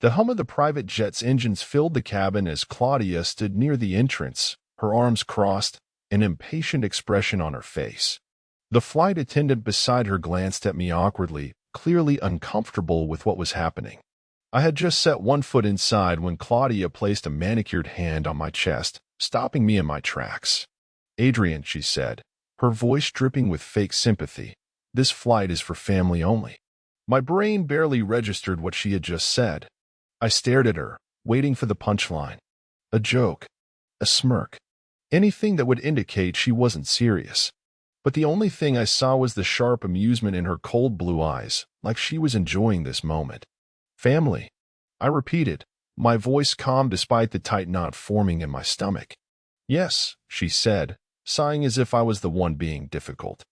The hum of the private jet's engines filled the cabin as Claudia stood near the entrance, her arms crossed, an impatient expression on her face. The flight attendant beside her glanced at me awkwardly, clearly uncomfortable with what was happening. I had just set one foot inside when Claudia placed a manicured hand on my chest, stopping me in my tracks. "Adrian," she said, her voice dripping with fake sympathy, "this flight is for family only." My brain barely registered what she had just said. I stared at her, waiting for the punchline. A joke. A smirk. Anything that would indicate she wasn't serious. But the only thing I saw was the sharp amusement in her cold blue eyes, like she was enjoying this moment. "Family," I repeated, my voice calm despite the tight knot forming in my stomach. "Yes," she said, sighing as if I was the one being difficult.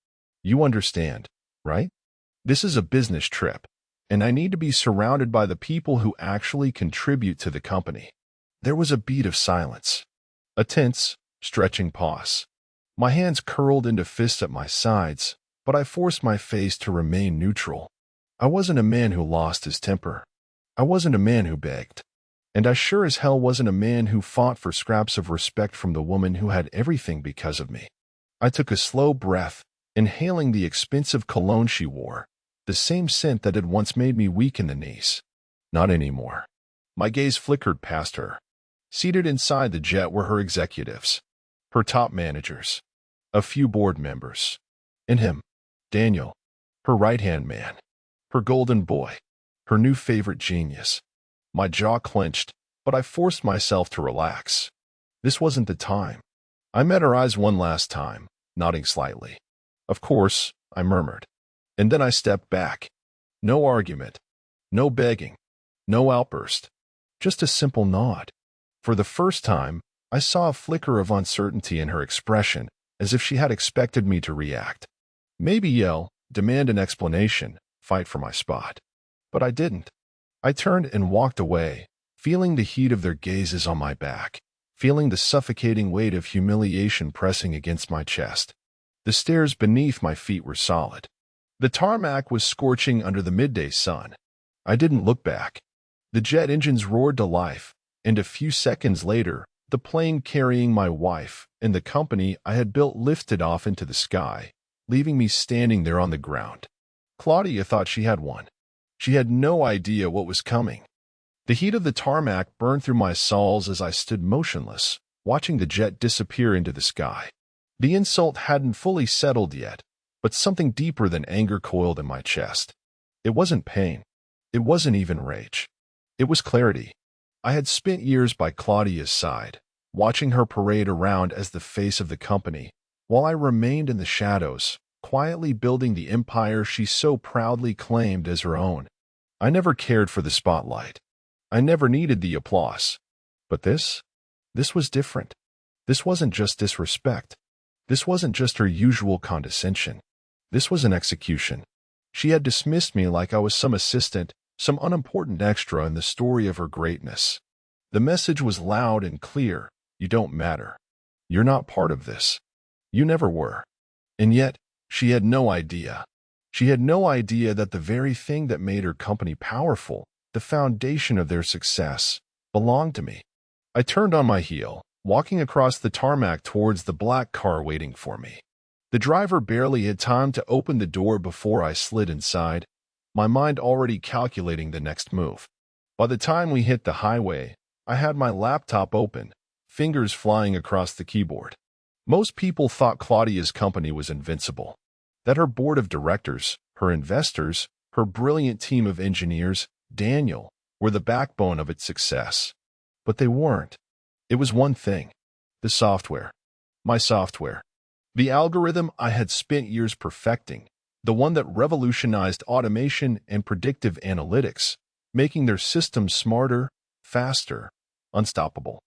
"You understand, right? This is a business trip, and I need to be surrounded by the people who actually contribute to the company." There was a beat of silence. A tense, stretching pause. My hands curled into fists at my sides, but I forced my face to remain neutral. I wasn't a man who lost his temper. I wasn't a man who begged. And I sure as hell wasn't a man who fought for scraps of respect from the woman who had everything because of me. I took a slow breath, inhaling the expensive cologne she wore, the same scent that had once made me weak in the knees. Not anymore. My gaze flickered past her. Seated inside the jet were her executives, her top managers, a few board members, and him, Daniel, her right-hand man, her golden boy, her new favorite genius. My jaw clenched, but I forced myself to relax. This wasn't the time. I met her eyes one last time, nodding slightly. "Of course," I murmured. And then I stepped back. No argument, no begging, no outburst, just a simple nod. For the first time, I saw a flicker of uncertainty in her expression, as if she had expected me to react. Maybe yell, demand an explanation, fight for my spot. But I didn't. I turned and walked away, feeling the heat of their gazes on my back, feeling the suffocating weight of humiliation pressing against my chest. The stairs beneath my feet were solid. The tarmac was scorching under the midday sun. I didn't look back. The jet engines roared to life, and a few seconds later, the plane carrying my wife and the company I had built lifted off into the sky, leaving me standing there on the ground. Claudia thought she had won. She had no idea what was coming. The heat of the tarmac burned through my soles as I stood motionless, watching the jet disappear into the sky. The insult hadn't fully settled yet, but something deeper than anger coiled in my chest. It wasn't pain. It wasn't even rage. It was clarity. I had spent years by Claudia's side, watching her parade around as the face of the company, while I remained in the shadows, quietly building the empire she so proudly claimed as her own. I never cared for the spotlight. I never needed the applause. But this was different. This wasn't just disrespect. This wasn't just her usual condescension. This was an execution. She had dismissed me like I was some assistant, some unimportant extra in the story of her greatness. The message was loud and clear. You don't matter. You're not part of this. You never were. And yet, she had no idea. She had no idea that the very thing that made her company powerful, the foundation of their success, belonged to me. I turned on my heel, walking across the tarmac towards the black car waiting for me. The driver barely had time to open the door before I slid inside, my mind already calculating the next move. By the time we hit the highway, I had my laptop open, fingers flying across the keyboard. Most people thought Claudia's company was invincible, that her board of directors, her investors, her brilliant team of engineers, Daniel, were the backbone of its success. But they weren't. It was one thing: the software. My software. The algorithm I had spent years perfecting, the one that revolutionized automation and predictive analytics, making their systems smarter, faster, unstoppable.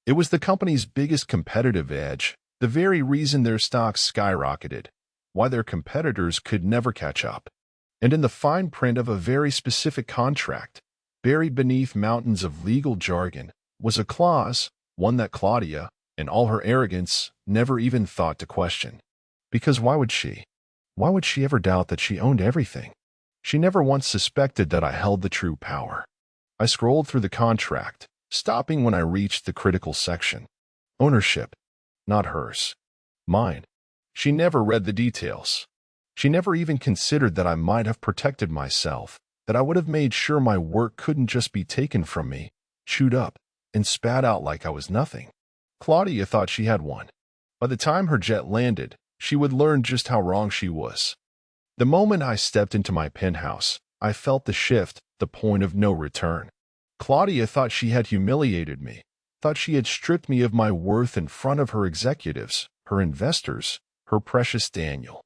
It was the company's biggest competitive edge, the very reason their stocks skyrocketed, why their competitors could never catch up. And in the fine print of a very specific contract, buried beneath mountains of legal jargon, was a clause, one that Claudia, in all her arrogance, never even thought to question. Because why would she? Why would she ever doubt that she owned everything? She never once suspected that I held the true power. I scrolled through the contract, stopping when I reached the critical section. Ownership. Not hers. Mine. She never read the details. She never even considered that I might have protected myself, that I would have made sure my work couldn't just be taken from me, chewed up, and spat out like I was nothing. Claudia thought she had one. By the time her jet landed, she would learn just how wrong she was. The moment I stepped into my penthouse, I felt the shift, the point of no return. Claudia thought she had humiliated me, thought she had stripped me of my worth in front of her executives, her investors, her precious Daniel.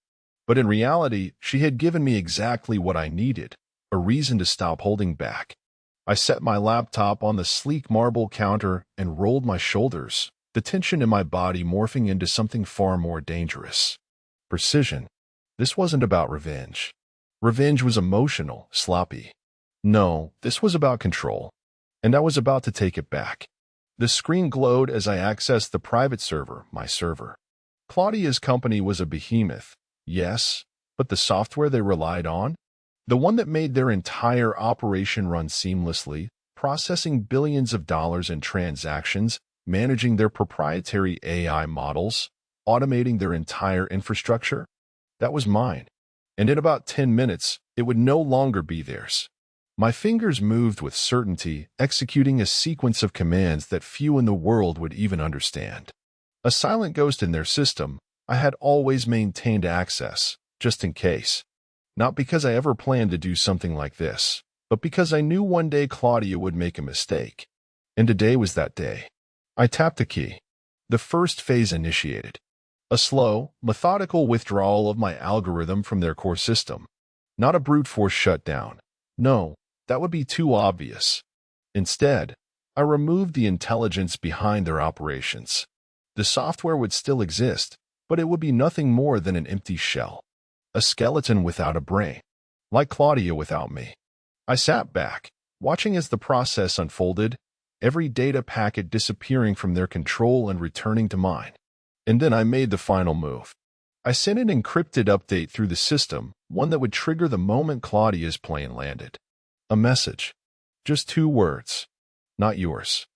But in reality, she had given me exactly what I needed, a reason to stop holding back. I set my laptop on the sleek marble counter and rolled my shoulders, the tension in my body morphing into something far more dangerous. Precision. This wasn't about revenge. Revenge was emotional, sloppy. No, this was about control. And I was about to take it back. The screen glowed as I accessed the private server, my server. Claudia's company was a behemoth, yes, but the software they relied on? The one that made their entire operation run seamlessly, processing billions of dollars in transactions, managing their proprietary AI models, automating their entire infrastructure? That was mine. And in about 10 minutes, it would no longer be theirs. My fingers moved with certainty, executing a sequence of commands that few in the world would even understand. A silent ghost in their system, I had always maintained access, just in case. Not because I ever planned to do something like this, but because I knew one day Claudia would make a mistake. And today was that day. I tapped a key. The first phase initiated. A slow, methodical withdrawal of my algorithm from their core system. Not a brute force shutdown. No, that would be too obvious. Instead, I removed the intelligence behind their operations. The software would still exist, but it would be nothing more than an empty shell. A skeleton without a brain. Like Claudia without me. I sat back, watching as the process unfolded, every data packet disappearing from their control and returning to mine. And then I made the final move. I sent an encrypted update through the system, one that would trigger the moment Claudia's plane landed. A message. Just 2 words. Not yours.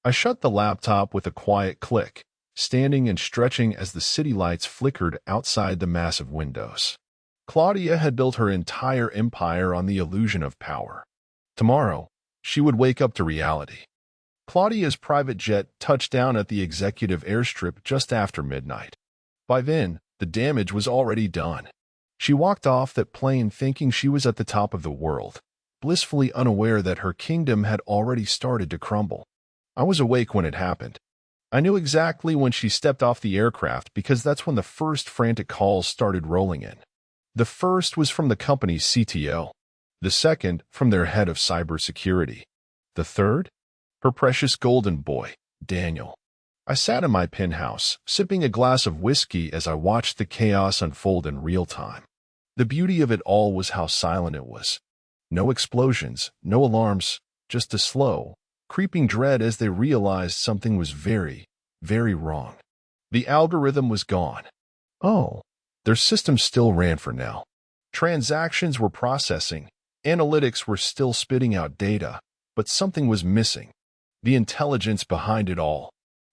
I shut the laptop with a quiet click, standing and stretching as the city lights flickered outside the massive windows. Claudia had built her entire empire on the illusion of power. Tomorrow, she would wake up to reality. Claudia's private jet touched down at the executive airstrip just after midnight. By then, the damage was already done. She walked off that plane thinking she was at the top of the world, blissfully unaware that her kingdom had already started to crumble. I was awake when it happened. I knew exactly when she stepped off the aircraft because that's when the first frantic calls started rolling in. The first was from the company's CTO. The second, from their head of cybersecurity. The third? Her precious golden boy, Daniel. I sat in my penthouse, sipping a glass of whiskey as I watched the chaos unfold in real time. The beauty of it all was how silent it was. No explosions, no alarms, just a slow, creeping dread as they realized something was very, very wrong. The algorithm was gone. Oh, their system still ran for now. Transactions were processing, analytics were still spitting out data, but something was missing. The intelligence behind it all.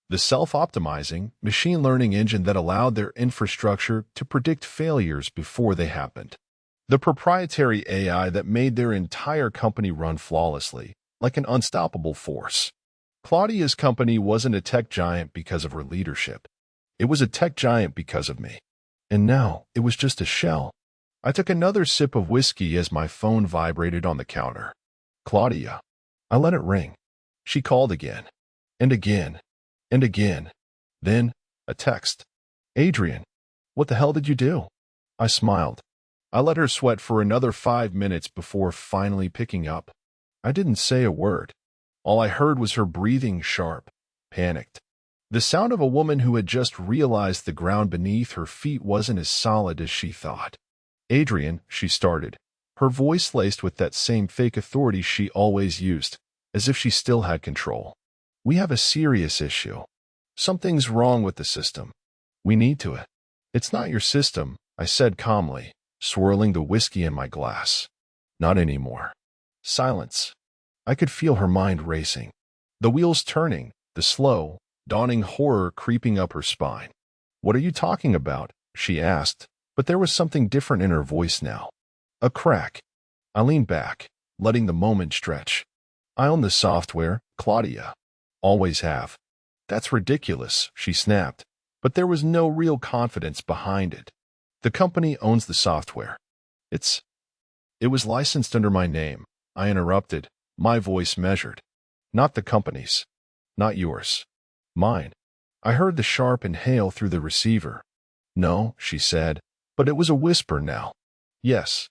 The self-optimizing, machine learning engine that allowed their infrastructure to predict failures before they happened. The proprietary AI that made their entire company run flawlessly, like an unstoppable force. Claudia's company wasn't a tech giant because of her leadership. It was a tech giant because of me. And now, it was just a shell. I took another sip of whiskey as my phone vibrated on the counter. Claudia. I let it ring. She called again. And again. And again. Then, a text. Adrian, what the hell did you do? I smiled. I let her sweat for another 5 minutes before finally picking up. I didn't say a word. All I heard was her breathing sharp, panicked. The sound of a woman who had just realized the ground beneath her feet wasn't as solid as she thought. Adrian, she started, her voice laced with that same fake authority she always used, as if she still had control. We have a serious issue. Something's wrong with the system. We need to. It's not your system, I said calmly, swirling the whiskey in my glass. Not anymore. Silence. I could feel her mind racing. The wheels turning, the slow, dawning horror creeping up her spine. "What are you talking about?" she asked, but there was something different in her voice now. A crack. I leaned back, letting the moment stretch. "I own the software, Claudia. Always have." "That's ridiculous," she snapped, but there was no real confidence behind it. "The company owns the software. It was licensed under my name," I interrupted, my voice measured. "Not the company's. Not yours. Mine." I heard the sharp inhale through the receiver. "No," she said, but it was a whisper now. "Yes."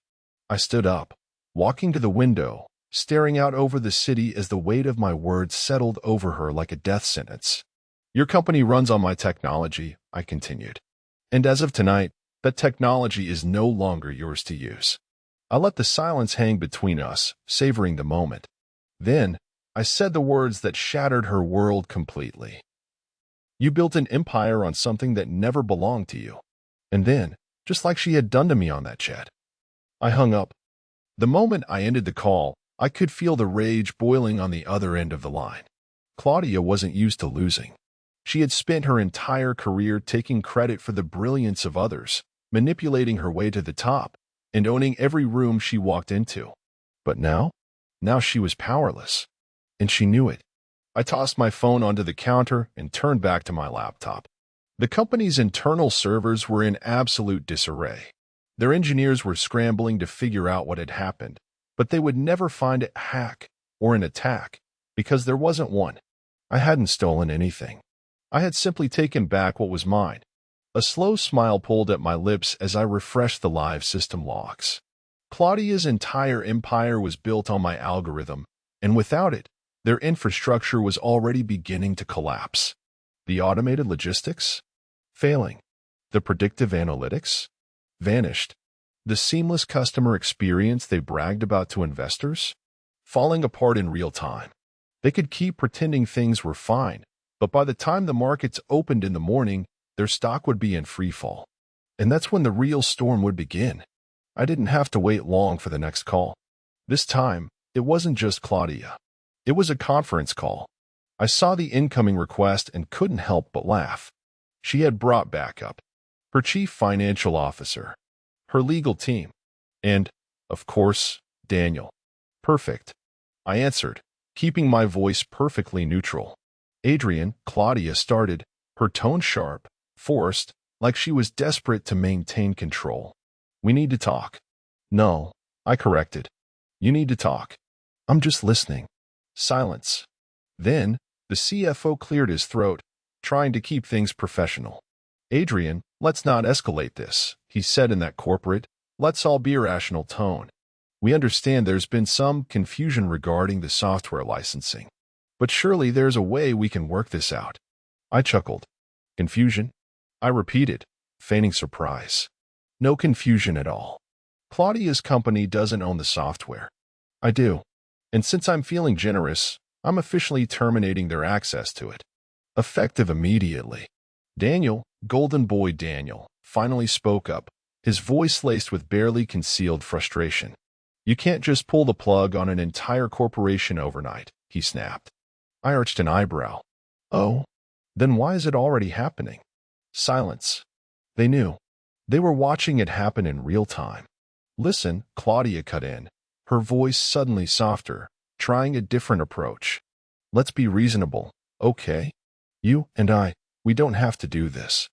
I stood up, walking to the window, staring out over the city as the weight of my words settled over her like a death sentence. "Your company runs on my technology," I continued. "And as of tonight, that technology is no longer yours to use." I let the silence hang between us, savoring the moment. Then, I said the words that shattered her world completely. "You built an empire on something that never belonged to you." And then, just like she had done to me on that jet, I hung up. The moment I ended the call, I could feel the rage boiling on the other end of the line. Claudia wasn't used to losing. She had spent her entire career taking credit for the brilliance of others, manipulating her way to the top, and owning every room she walked into. But now she was powerless. And she knew it. I tossed my phone onto the counter and turned back to my laptop. The company's internal servers were in absolute disarray. Their engineers were scrambling to figure out what had happened, but they would never find a hack or an attack, because there wasn't one. I hadn't stolen anything. I had simply taken back what was mine. A slow smile pulled at my lips as I refreshed the live system logs. Claudia's entire empire was built on my algorithm, and without it, their infrastructure was already beginning to collapse. The automated logistics? Failing. The predictive analytics? Vanished. The seamless customer experience they bragged about to investors? Falling apart in real time. They could keep pretending things were fine, but by the time the markets opened in the morning, their stock would be in freefall. And that's when the real storm would begin. I didn't have to wait long for the next call. This time, it wasn't just Claudia. It was a conference call. I saw the incoming request and couldn't help but laugh. She had brought backup. Her chief financial officer, her legal team, and, of course, Daniel. "Perfect," I answered, keeping my voice perfectly neutral. "Adrian," Claudia started, her tone sharp, forced, like she was desperate to maintain control. "We need to talk." "No," I corrected. "You need to talk." "I'm just listening." Silence. Then, the CFO cleared his throat, trying to keep things professional. "Adrian, let's not escalate this," he said in that corporate, "let's all be rational tone. We understand there's been some confusion regarding the software licensing. But surely there's a way we can work this out." I chuckled. "Confusion?" I repeated, feigning surprise. "No confusion at all. Claudia's company doesn't own the software. I do. And since I'm feeling generous, I'm officially terminating their access to it. Effective immediately." Daniel, Golden Boy Daniel, finally spoke up, his voice laced with barely concealed frustration. "You can't just pull the plug on an entire corporation overnight," he snapped. I arched an eyebrow. "Oh? Then why is it already happening?" Silence. They knew. They were watching it happen in real time. "Listen," Claudia cut in, her voice suddenly softer, trying a different approach. "Let's be reasonable, okay? You and I, we don't have to do this.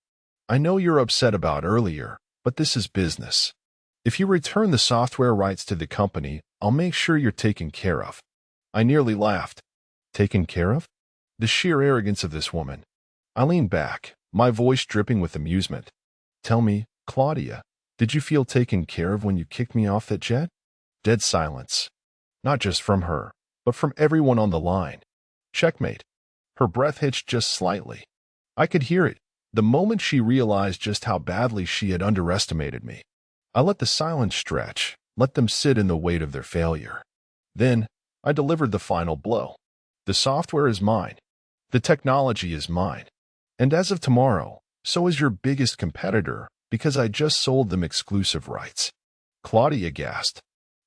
I know you're upset about earlier, but this is business. If you return the software rights to the company, I'll make sure you're taken care of." I nearly laughed. Taken care of? The sheer arrogance of this woman. I leaned back, my voice dripping with amusement. "Tell me, Claudia, did you feel taken care of when you kicked me off that jet?" Dead silence. Not just from her, but from everyone on the line. Checkmate. Her breath hitched just slightly. I could hear it, the moment she realized just how badly she had underestimated me. I let the silence stretch, let them sit in the weight of their failure. Then, I delivered the final blow. The software is mine. The technology is mine. And as of tomorrow, so is your biggest competitor, because I just sold them exclusive rights. Claudia gasped.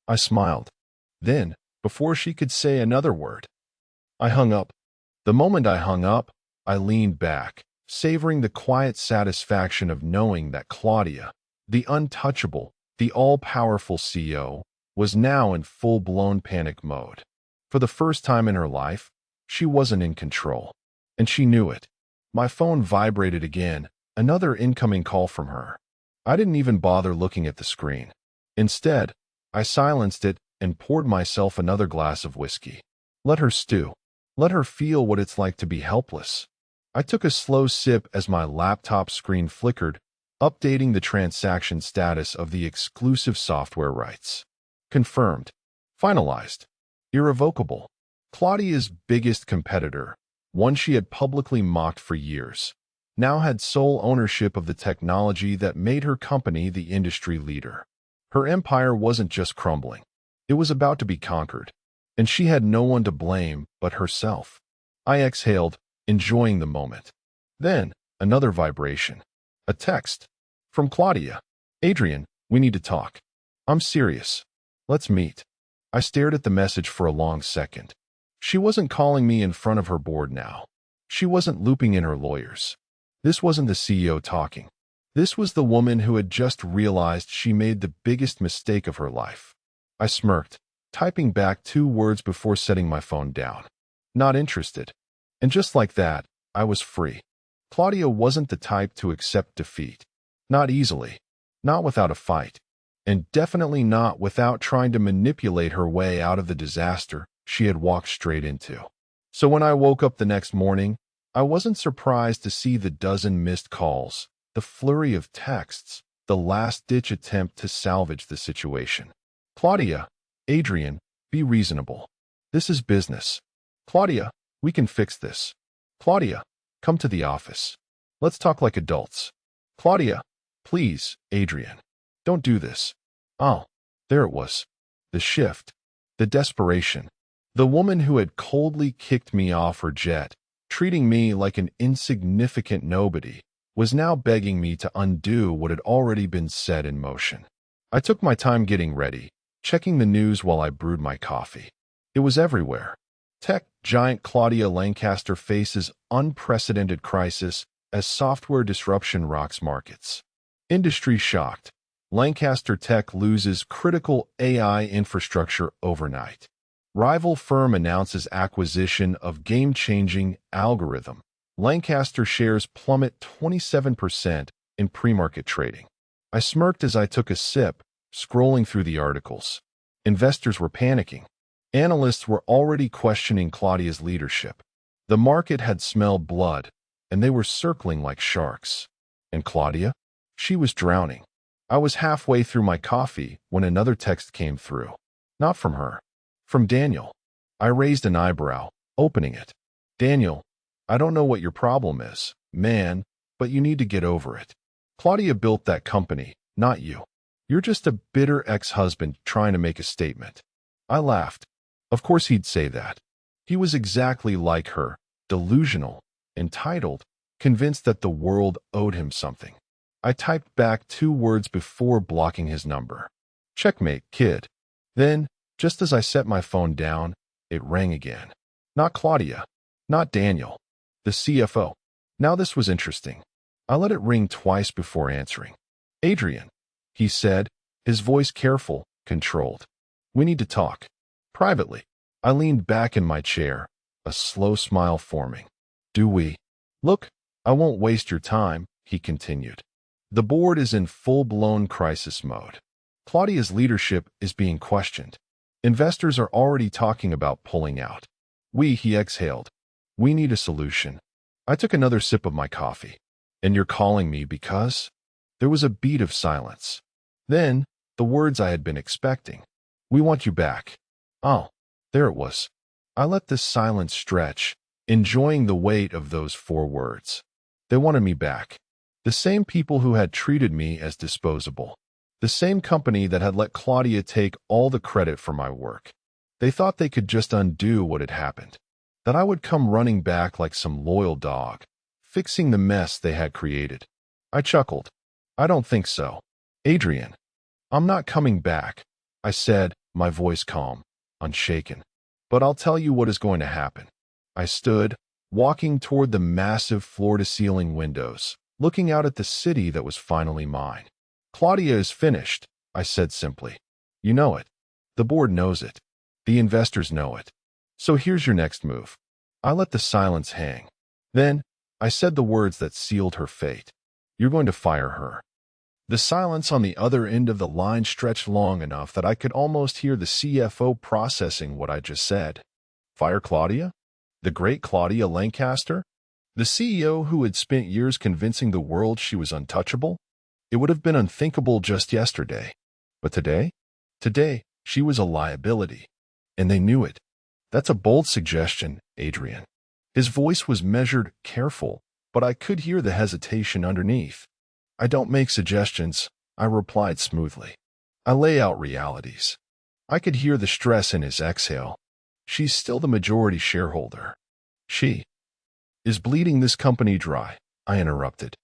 I smiled. Then, before she could say another word. I hung up. The moment I hung up, I leaned back, savoring the quiet satisfaction of knowing that Claudia, the untouchable, the all-powerful CEO, was now in full-blown panic mode. For the first time in her life, she wasn't in control, and she knew it. My phone vibrated again, another incoming call from her. I didn't even bother looking at the screen. Instead, I silenced it and poured myself another glass of whiskey. Let her stew. Let her feel what it's like to be helpless. I took a slow sip as my laptop screen flickered, updating the transaction status of the exclusive software rights. Confirmed. Finalized. Irrevocable. Claudia's biggest competitor, one she had publicly mocked for years, now had sole ownership of the technology that made her company the industry leader. Her empire wasn't just crumbling. It was about to be conquered, and she had no one to blame but herself. I exhaled, enjoying the moment. Then, another vibration. A text. From Claudia. Adrian, we need to talk. I'm serious. Let's meet. I stared at the message for a long second. She wasn't calling me in front of her board now. She wasn't looping in her lawyers. This wasn't the CEO talking. This was the woman who had just realized she made the biggest mistake of her life. I smirked, typing back 2 words before setting my phone down. Not interested. And just like that, I was free. Claudia wasn't the type to accept defeat. Not easily. Not without a fight. And definitely not without trying to manipulate her way out of the disaster she had walked straight into. So when I woke up the next morning, I wasn't surprised to see the dozen missed calls, the flurry of texts, the last-ditch attempt to salvage the situation. Claudia, Adrian, be reasonable. This is business. Claudia, we can fix this. Claudia, come to the office. Let's talk like adults. Claudia, please, Adrian. Don't do this. Oh, there it was. The shift. The desperation. The woman who had coldly kicked me off her jet, treating me like an insignificant nobody, was now begging me to undo what had already been set in motion. I took my time getting ready, checking the news while I brewed my coffee. It was everywhere. Tech giant Claudia Lancaster faces unprecedented crisis as software disruption rocks markets. Industry shocked. Lancaster Tech loses critical AI infrastructure overnight. Rival firm announces acquisition of game-changing algorithm. Lancaster shares plummet 27% in pre-market trading. I smirked as I took a sip, scrolling through the articles. Investors were panicking. Analysts were already questioning Claudia's leadership. The market had smelled blood, and they were circling like sharks. And Claudia? She was drowning. I was halfway through my coffee when another text came through. Not from her. From Daniel. I raised an eyebrow, opening it. Daniel, I don't know what your problem is, man, but you need to get over it. Claudia built that company, not you. You're just a bitter ex-husband trying to make a statement. I laughed. Of course he'd say that. He was exactly like her, delusional, entitled, convinced that the world owed him something. I typed back 2 words before blocking his number. Checkmate, kid. Then, just as I set my phone down, it rang again. Not Claudia. Not Daniel. The CFO. Now this was interesting. I let it ring twice before answering. Adrian, he said, his voice careful, controlled. We need to talk. Privately. I leaned back in my chair, a slow smile forming. Do we? Look, I won't waste your time, he continued. The board is in full-blown crisis mode. Claudia's leadership is being questioned. Investors are already talking about pulling out. He exhaled. We need a solution. I took another sip of my coffee. And you're calling me because? There was a beat of silence. Then, the words I had been expecting. We want you back. Oh, there it was. I let this silence stretch, enjoying the weight of those 4 words. They wanted me back. The same people who had treated me as disposable. The same company that had let Claudia take all the credit for my work. They thought they could just undo what had happened. That I would come running back like some loyal dog, fixing the mess they had created. I chuckled. I don't think so. Adrian, I'm not coming back, I said, my voice calm. unshaken. But I'll tell you what is going to happen. I stood, walking toward the massive floor-to-ceiling windows, looking out at the city that was finally mine. Claudia is finished, I said simply. You know it. The board knows it. The investors know it. So here's your next move. I let the silence hang. Then, I said the words that sealed her fate. You're going to fire her. The silence on the other end of the line stretched long enough that I could almost hear the CFO processing what I just said. Fire Claudia? The great Claudia Lancaster? The CEO who had spent years convincing the world she was untouchable? It would have been unthinkable just yesterday. But today? Today, she was a liability. And they knew it. That's a bold suggestion, Adrian. His voice was measured, careful, but I could hear the hesitation underneath. I don't make suggestions, I replied smoothly. I lay out realities. I could hear the stress in his exhale. She's still the majority shareholder. She is bleeding this company dry, I interrupted.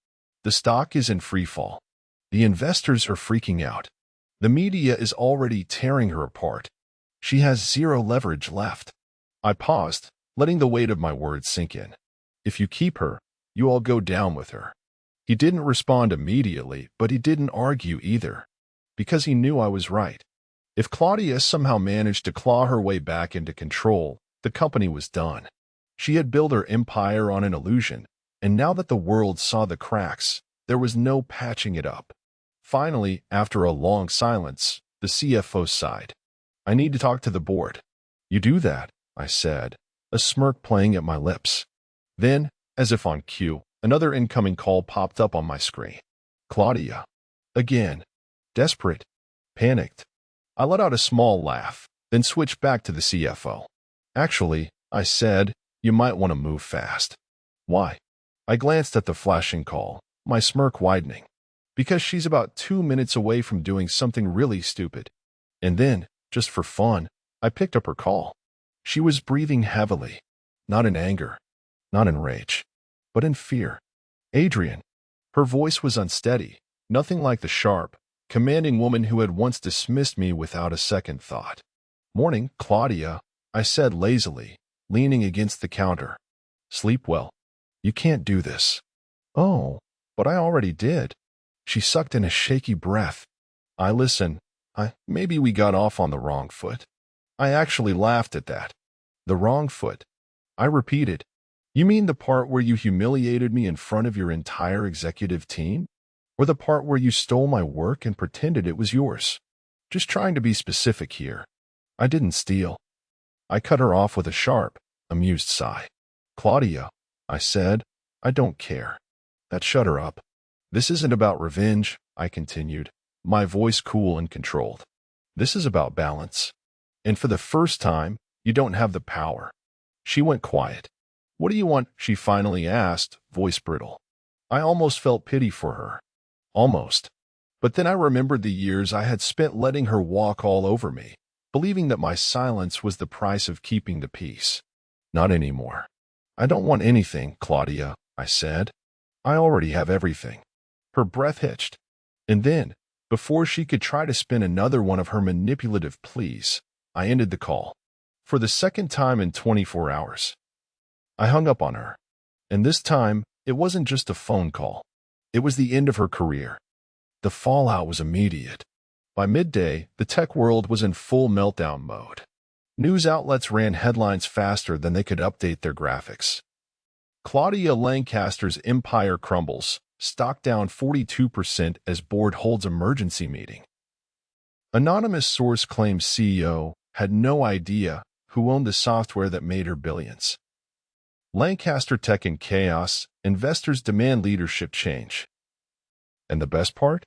The stock is in free fall. The investors are freaking out. The media is already tearing her apart. She has zero leverage left. I paused, letting the weight of my words sink in. If you keep her, you all go down with her. He didn't respond immediately, but he didn't argue either, because he knew I was right. If Claudia somehow managed to claw her way back into control, the company was done. She had built her empire on an illusion, and now that the world saw the cracks, there was no patching it up. Finally, after a long silence, the CFO sighed. I need to talk to the board. You do that, I said, a smirk playing at my lips. Then, as if on cue, another incoming call popped up on my screen. Claudia. Again. Desperate. Panicked. I let out a small laugh, then switched back to the CFO. Actually, I said, you might want to move fast. Why? I glanced at the flashing call, my smirk widening. Because she's about 2 minutes away from doing something really stupid. And then, just for fun, I picked up her call. She was breathing heavily, not in anger, not in rage, but in fear. Adrian. Her voice was unsteady, nothing like the sharp, commanding woman who had once dismissed me without a second thought. Morning, Claudia, I said lazily, leaning against the counter. Sleep well. You can't do this. Oh, but I already did. She sucked in a shaky breath. Listen, maybe we got off on the wrong foot. I actually laughed at that. The wrong foot. I repeated. You mean the part where you humiliated me in front of your entire executive team? Or the part where you stole my work and pretended it was yours? Just trying to be specific here. I didn't steal. I cut her off with a sharp, amused sigh. Claudia, I said, I don't care. That shut her up. This isn't about revenge, I continued, my voice cool and controlled. This is about balance. And for the first time, you don't have the power. She went quiet. What do you want? She finally asked, voice brittle. I almost felt pity for her. Almost. But then I remembered the years I had spent letting her walk all over me, believing that my silence was the price of keeping the peace. Not anymore. I don't want anything, Claudia, I said. I already have everything. Her breath hitched. And then, before she could try to spin another one of her manipulative pleas, I ended the call. For the second time in 24 hours. I hung up on her. And this time, it wasn't just a phone call. It was the end of her career. The fallout was immediate. By midday, the tech world was in full meltdown mode. News outlets ran headlines faster than they could update their graphics. Claudia Lancaster's empire crumbles, stock down 42% as board holds emergency meeting. Anonymous source claims CEO had no idea who owned the software that made her billions. Lancaster tech in chaos, investors demand leadership change. And the best part?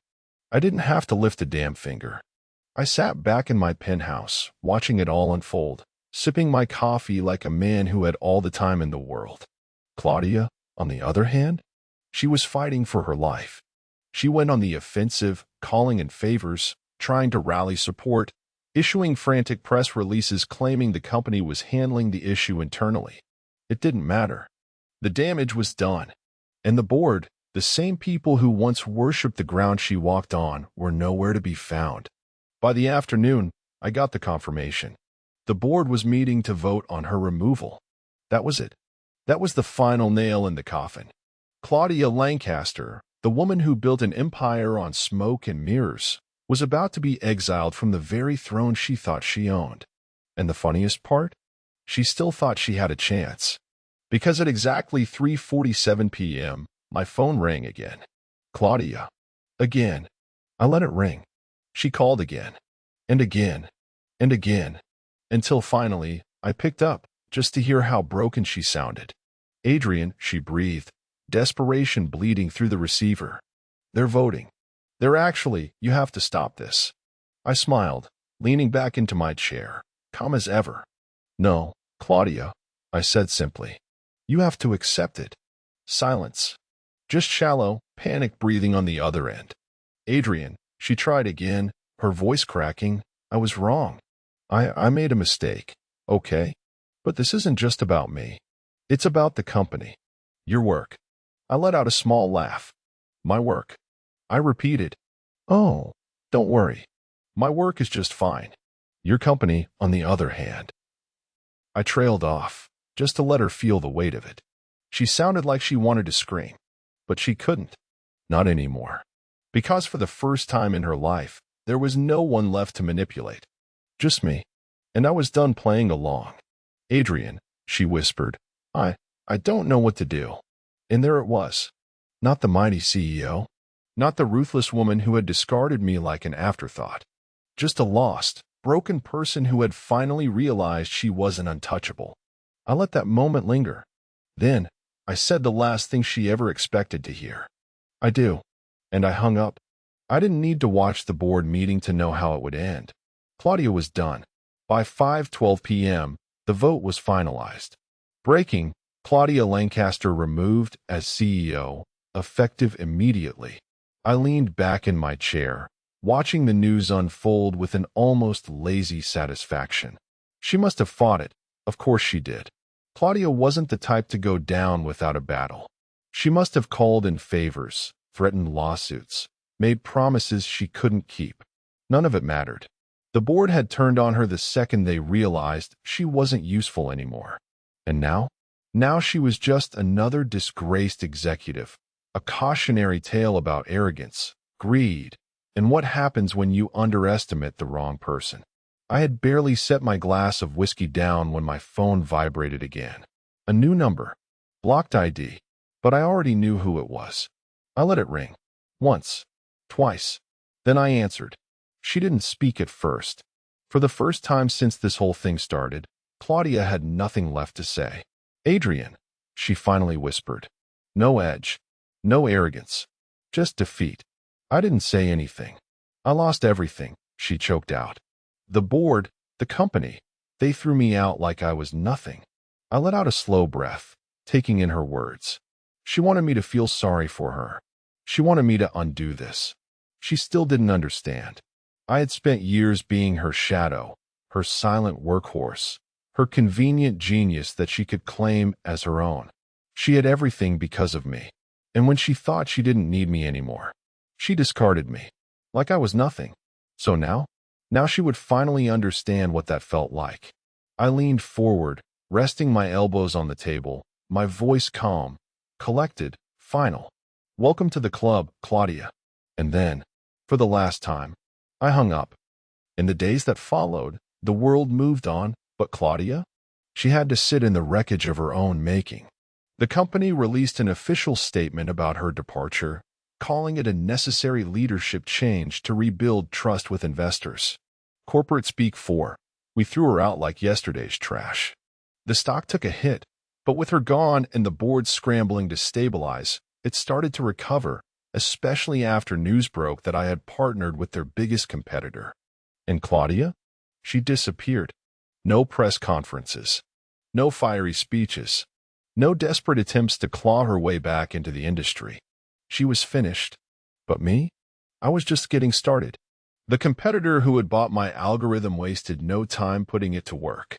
I didn't have to lift a damn finger. I sat back in my penthouse, watching it all unfold, sipping my coffee like a man who had all the time in the world. Claudia, on the other hand, she was fighting for her life. She went on the offensive, calling in favors, trying to rally support, issuing frantic press releases claiming the company was handling the issue internally. It didn't matter. The damage was done. And the board, the same people who once worshipped the ground she walked on, were nowhere to be found. By the afternoon, I got the confirmation. The board was meeting to vote on her removal. That was it. That was the final nail in the coffin. Claudia Lancaster, the woman who built an empire on smoke and mirrors, was about to be exiled from the very throne she thought she owned. And the funniest part? She still thought she had a chance. Because at exactly 3:47 p.m., my phone rang again. Claudia. Again. I let it ring. She called again. And again. And again. Until finally, I picked up, just to hear how broken she sounded. Adrian, she breathed, desperation bleeding through the receiver. They're voting. You have to stop this. I smiled, leaning back into my chair, calm as ever. No, Claudia, I said simply. You have to accept it. Silence. Just shallow, panic breathing on the other end. Adrian, she tried again, her voice cracking. I was wrong. I made a mistake. Okay. But this isn't just about me. It's about the company. Your work. I let out a small laugh. My work. I repeated. Oh, don't worry. My work is just fine. Your company, on the other hand. I trailed off, just to let her feel the weight of it. She sounded like she wanted to scream, but she couldn't. Not anymore. Because for the first time in her life, there was no one left to manipulate. Just me. And I was done playing along. Adrian, she whispered, I don't know what to do. And there it was. Not the mighty CEO. Not the ruthless woman who had discarded me like an afterthought. Just a lost, broken person who had finally realized she wasn't untouchable. I let that moment linger. Then, I said the last thing she ever expected to hear. I do. And I hung up. I didn't need to watch the board meeting to know how it would end. Claudia was done. By 5:12 p.m., the vote was finalized. Breaking, Claudia Lancaster removed as CEO, effective immediately. I leaned back in my chair, watching the news unfold with an almost lazy satisfaction. She must have fought it. Of course she did. Claudia wasn't the type to go down without a battle. She must have called in favors, threatened lawsuits, made promises she couldn't keep. None of it mattered. The board had turned on her the second they realized she wasn't useful anymore. And now? Now she was just another disgraced executive, a cautionary tale about arrogance, greed, and what happens when you underestimate the wrong person. I had barely set my glass of whiskey down when my phone vibrated again. A new number. Blocked ID. But I already knew who it was. I let it ring. Once. Twice. Then I answered. She didn't speak at first. For the first time since this whole thing started, Claudia had nothing left to say. Adrian, she finally whispered. No edge. No arrogance. Just defeat. I didn't say anything. I lost everything, she choked out. The board, the company, they threw me out like I was nothing. I let out a slow breath, taking in her words. She wanted me to feel sorry for her. She wanted me to undo this. She still didn't understand. I had spent years being her shadow, her silent workhorse, her convenient genius that she could claim as her own. She had everything because of me. And when she thought she didn't need me anymore, she discarded me, like I was nothing. So now she would finally understand what that felt like. I leaned forward, resting my elbows on the table, my voice calm, collected, final. Welcome to the club, Claudia. And then, for the last time, I hung up. In the days that followed, the world moved on, but Claudia? She had to sit in the wreckage of her own making. The company released an official statement about her departure, calling it a necessary leadership change to rebuild trust with investors. Corporate speak for, we threw her out like yesterday's trash. The stock took a hit, but with her gone and the board scrambling to stabilize, it started to recover, especially after news broke that I had partnered with their biggest competitor. And Claudia? She disappeared. No press conferences. No fiery speeches. No desperate attempts to claw her way back into the industry. She was finished. But me? I was just getting started. The competitor who had bought my algorithm wasted no time putting it to work.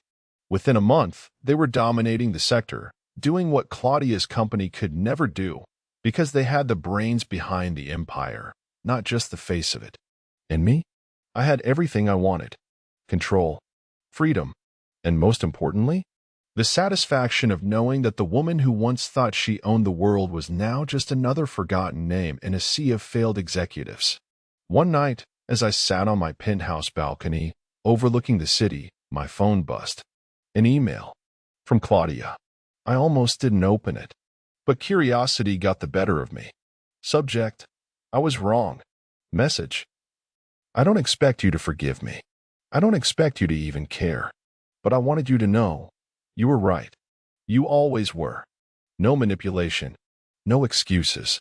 Within a month, they were dominating the sector, doing what Claudia's company could never do, because they had the brains behind the empire, not just the face of it. And me? I had everything I wanted. Control. Freedom. And most importantly, the satisfaction of knowing that the woman who once thought she owned the world was now just another forgotten name in a sea of failed executives. One night, as I sat on my penthouse balcony, overlooking the city, my phone buzzed. An email. From Claudia. I almost didn't open it. But curiosity got the better of me. Subject. I was wrong. Message. I don't expect you to forgive me. I don't expect you to even care. But I wanted you to know. You were right. You always were. No manipulation. No excuses.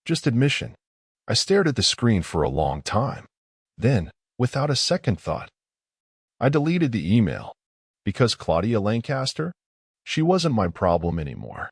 Just admission. I stared at the screen for a long time. Then, without a second thought, I deleted the email. Because Claudia Lancaster? She wasn't my problem anymore.